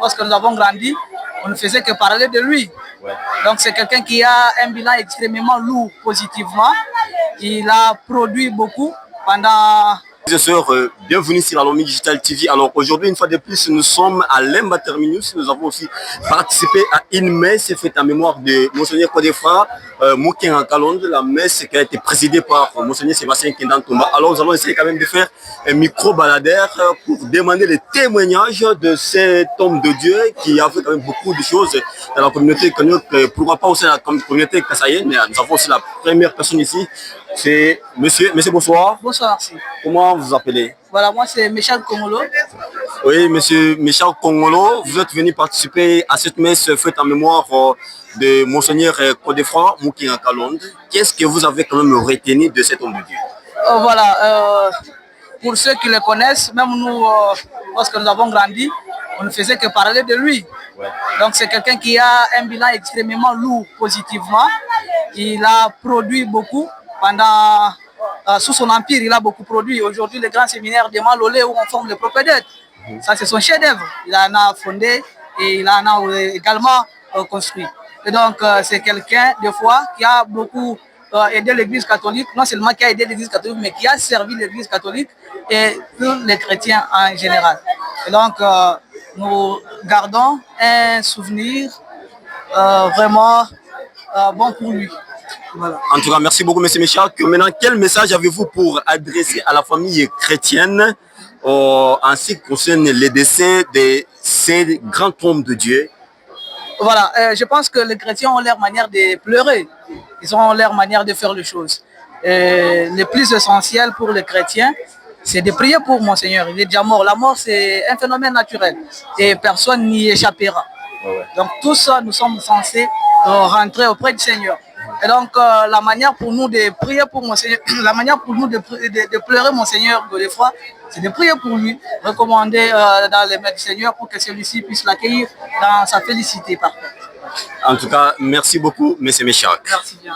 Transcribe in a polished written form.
lorsque nous avons grandi, on ne faisait que parler de lui. Ouais. Donc c'est quelqu'un qui a un bilan extrêmement lourd positivement. Il a produit beaucoup pendant... Mes sœurs, bienvenue sur la Lomé Digital TV. Alors aujourd'hui, une fois de plus, nous sommes à Lemba Terminus. Nous avons aussi participé à une messe faite en mémoire de Monseigneur Kodefra Mouken Kalonde, la messe qui a été présidée par Monseigneur Sébastien Kendan Tomba. Alors nous allons essayer quand même de faire un micro-baladère pour demander les témoignages de cet homme de Dieu qui a fait quand même beaucoup de choses dans la communauté connue, pourquoi pas aussi dans la communauté kassaïenne. Nous avons aussi la première personne ici. C'est monsieur, bonsoir. Bonsoir, merci. Comment vous appelez? Voilà, moi c'est Michel Kongolo. Oui, monsieur Michel Kongolo, vous êtes venu participer à cette messe faite en mémoire de Monseigneur Kodefra Mouken Kalonde. Qu'est-ce que vous avez quand même retenu de cet homme de Dieu? Voilà, pour ceux qui le connaissent, même nous, lorsque nous avons grandi, on ne faisait que parler de lui. Ouais. Donc c'est quelqu'un qui a un bilan extrêmement lourd positivement. Il a produit beaucoup. Pendant, sous son empire, il a beaucoup produit. Aujourd'hui, le grand séminaire de Malolé où on forme les propédètes. Ça, c'est son chef-d'œuvre. Il en a fondé et il en a également construit. Et donc, c'est quelqu'un, des fois, qui a beaucoup aidé l'Église catholique. Non seulement qui a aidé l'Église catholique, mais qui a servi l'Église catholique et tous les chrétiens en général. Et donc, nous gardons un souvenir vraiment bon pour lui. Voilà. En tout cas, merci beaucoup, M. Michel. Maintenant, quel message avez-vous pour adresser à la famille chrétienne ainsi que concerne les décès de ces grands hommes de Dieu? Voilà, je pense que les chrétiens ont leur manière de pleurer. Ils ont leur manière de faire les choses. Le plus essentiel pour les chrétiens, c'est de prier pour Monseigneur. Il est déjà mort. La mort, c'est un phénomène naturel et personne n'y échappera. Ouais. Donc, tous, nous sommes censés rentrer auprès du Seigneur. Et donc, la manière pour nous de prier pour Monseigneur, la manière pour nous de pleurer Monseigneur Godefroy, c'est de prier pour lui, recommander dans les mains du Seigneur pour que celui-ci puisse l'accueillir dans sa félicité. Par contre. En tout cas, merci beaucoup, M. Michel. Merci bien.